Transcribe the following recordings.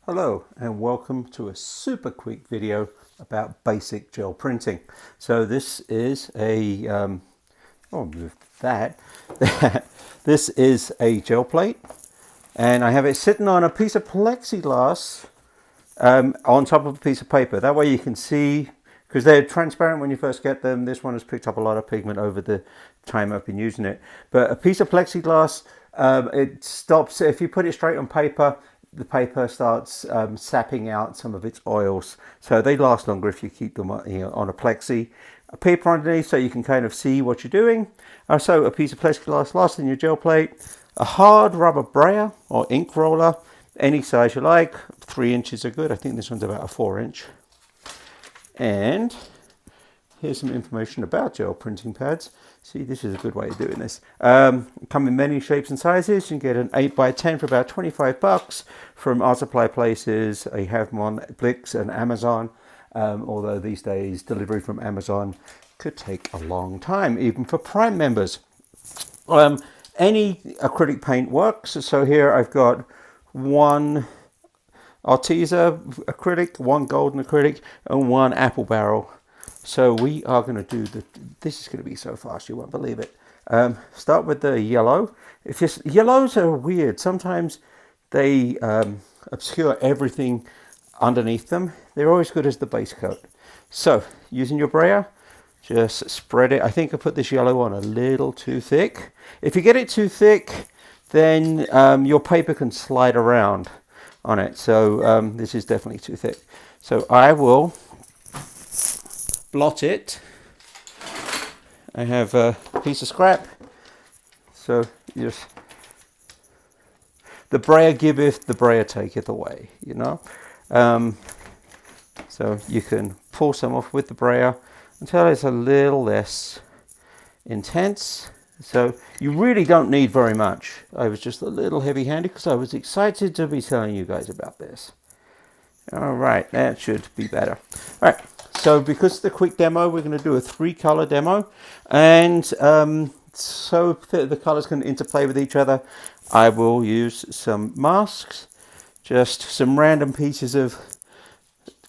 Hello and welcome to a super quick video about basic gel printing. So this is a, this is a gel plate and I have it sitting on a piece of plexiglass on top of a piece of paper. That way you can see, because they're transparent when you first get them. This one has picked up a lot of pigment over the time I've been using it. But a piece of plexiglass, it stops, if you put it straight on paper, the paper starts sapping out some of its oils. So they last longer if you keep them on a plexi. A paper underneath so you can kind of see what you're doing. So a piece of plexiglass lasts in your gel plate. A hard rubber brayer or ink roller, any size you like. 3 inches are good. I think this one's about a 4-inch. And here's some information about gel printing pads. See, this is a good way of doing this. Come in many shapes and sizes. You can get an 8x10 for about 25 bucks from Art Supply places. You have them on Blix and Amazon. Although these days delivery from Amazon could take a long time, even for Prime members. Any acrylic paint works. So here I've got one Arteza acrylic, one golden acrylic, and one apple barrel. So we are going to do this is going to be so fast you won't believe it. Start with the yellow. Yellows are weird. Sometimes they obscure everything underneath them. They're always good as the base coat. So using your brayer, just spread it. I think I put this yellow on a little too thick. If you get it too thick, then your paper can slide around on it. So this is definitely too thick. So I will blot it. I have a piece of scrap. So just the brayer giveth, the brayer taketh away, you know. So you can pull some off with the brayer until it's a little less intense. So you really don't need very much. I was just a little heavy-handed because I was excited to be telling you guys about this. All right, that should be better. All right, so because it's the quick demo, we're going to do a 3-color demo. And so the colors can interplay with each other, I will use some masks, just some random pieces of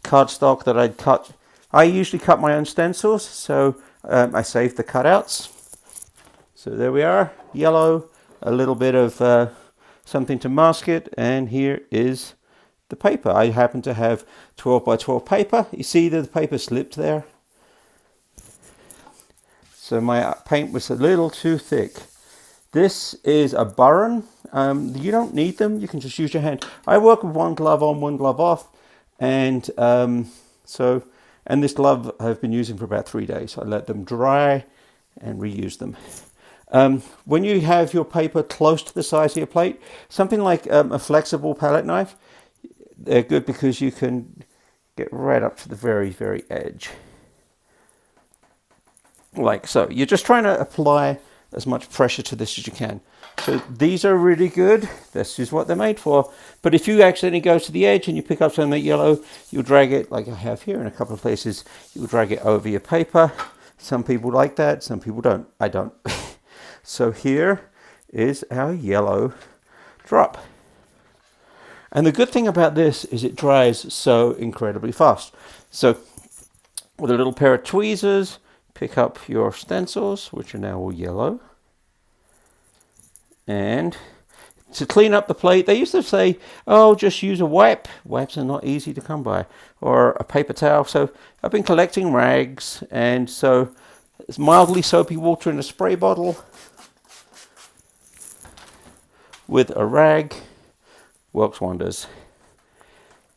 cardstock that I'd cut. I usually cut my own stencils, so I saved the cutouts. So there we are, yellow, a little bit of something to mask it, and here is the paper. I happen to have 12 by 12 paper. You see that the paper slipped there? So my paint was a little too thick. This is a Buran. You don't need them, you can just use your hand. I work with one glove on, one glove off, and this glove I've been using for about 3 days. I let them dry and reuse them. When you have your paper close to the size of your plate, something like a flexible palette knife, they're good because you can get right up to the very, very edge. Like so. You're just trying to apply as much pressure to this as you can. So these are really good. This is what they're made for. But if you accidentally go to the edge and you pick up something yellow, you'll drag it, like I have here in a couple of places, you'll drag it over your paper. Some people like that, some people don't. I don't. So here is our yellow drop. And the good thing about this is it dries so incredibly fast. So with a little pair of tweezers, pick up your stencils, which are now all yellow. And to clean up the plate, they used to say, oh, just use a wipe. Wipes are not easy to come by. Or a paper towel. So I've been collecting rags, and so it's mildly soapy water in a spray bottle with a rag works wonders.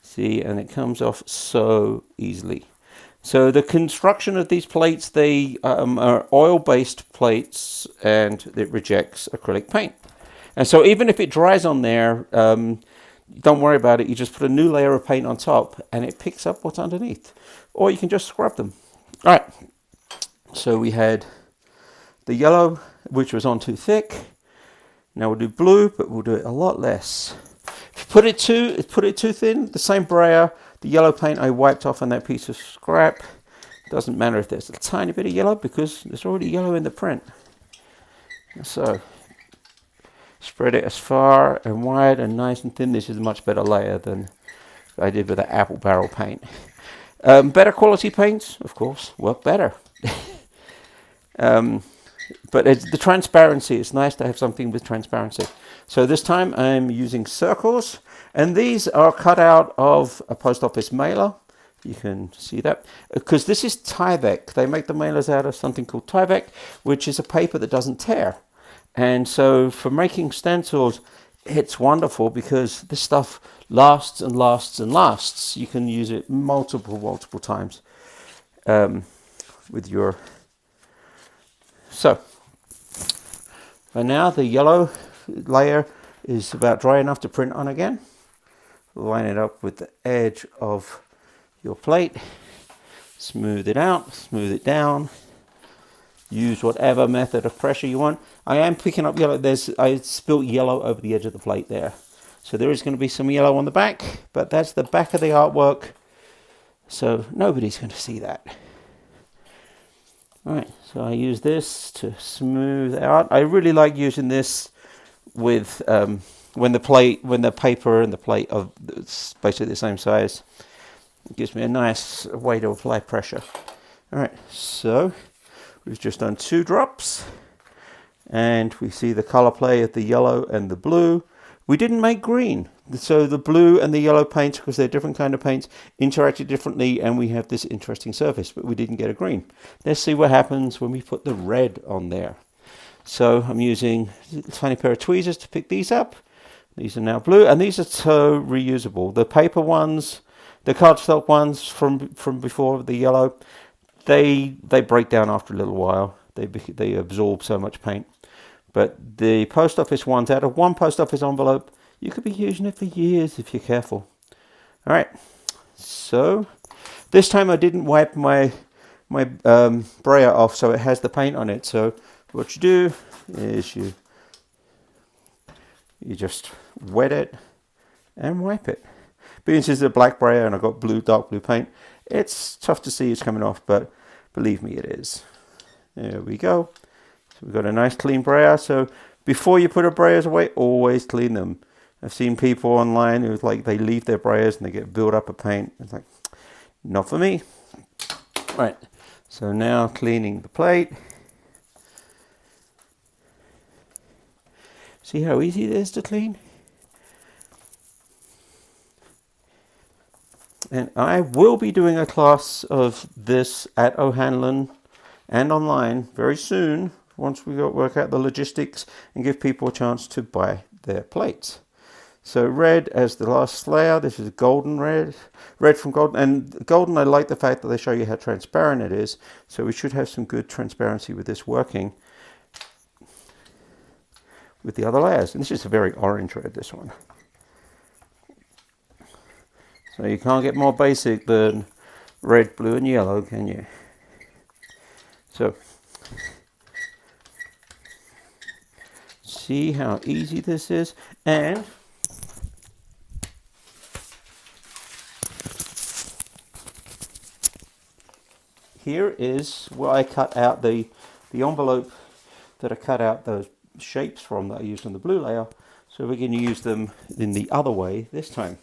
See, and it comes off so easily. So the construction of these plates, they are oil-based plates, and it rejects acrylic paint. And so even if it dries on there, don't worry about it. You just put a new layer of paint on top, and it picks up what's underneath. Or you can just scrub them. All right. So we had the yellow, which was on too thick. Now we'll do blue, but we'll do it a lot less. If you put it too thin, the same brayer, the yellow paint I wiped off on that piece of scrap. Doesn't matter if there's a tiny bit of yellow because there's already yellow in the print. So spread it as far and wide and nice and thin. This is a much better layer than I did with the apple barrel paint. Better quality paints, of course, work better. But the transparency, it's nice to have something with transparency. So this time I'm using circles, and these are cut out of a post office mailer. You can see that, because this is Tyvek. They make the mailers out of something called Tyvek, which is a paper that doesn't tear. And so for making stencils, it's wonderful because this stuff lasts and lasts and lasts. You can use it multiple times with your... So, by now the yellow layer is about dry enough to print on again. Line it up with the edge of your plate. Smooth it out, smooth it down. Use whatever method of pressure you want. I am picking up yellow. I spilt yellow over the edge of the plate there. So there is going to be some yellow on the back, but that's the back of the artwork. So nobody's going to see that. All right, so I use this to smooth out. I really like using this with when the paper and the plate are basically the same size. It gives me a nice way to apply pressure. All right, so we've just done 2 drops, and we see the color play of the yellow and the blue. We didn't make green, so the blue and the yellow paints, because they're different kind of paints, interacted differently, and we have this interesting surface, but we didn't get a green. Let's see what happens when we put the red on there. So I'm using a tiny pair of tweezers to pick these up. These are now blue, and these are so reusable. The paper ones, the cardstock ones from before, the yellow, they break down after a little while. They absorb so much paint. But the post office ones, out of one post office envelope, you could be using it for years if you're careful. All right, so this time I didn't wipe my brayer off, so it has the paint on it. So what you do is you just wet it and wipe it. Being this is a black brayer and I've got dark blue paint, it's tough to see it's coming off, but believe me, it is. There we go. So we've got a nice clean brayer. So before you put a brayers away, always clean them. I've seen people online who they leave their brayers and they get built up of paint. It's like, not for me. Right. So now cleaning the plate. See how easy it is to clean? And I will be doing a class of this at O'Hanlon and online very soon, once we work out the logistics and give people a chance to buy their plates. So red as the last layer. This is golden red from golden. And golden, I like the fact that they show you how transparent it is. So we should have some good transparency with this working with the other layers. And this is a very orange red, this one. So you can't get more basic than red, blue, and yellow, can you? So, see how easy this is? And here is where I cut out the envelope that I cut out those shapes from that I used on the blue layer. So we're going to use them in the other way this time.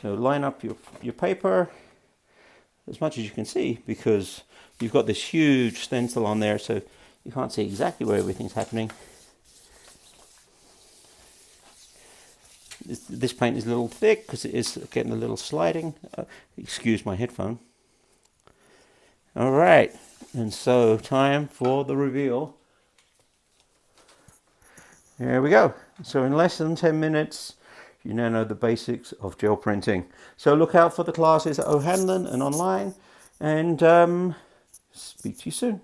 So line up your paper as much as you can see, because you've got this huge stencil on there, so you can't see exactly where everything's happening. This paint is a little thick because it is getting a little sliding. Excuse my headphone. All right, and so time for the reveal. There we go. So in less than 10 minutes, you now know the basics of gel printing. So look out for the classes at O'Hanlon and online, and speak to you soon.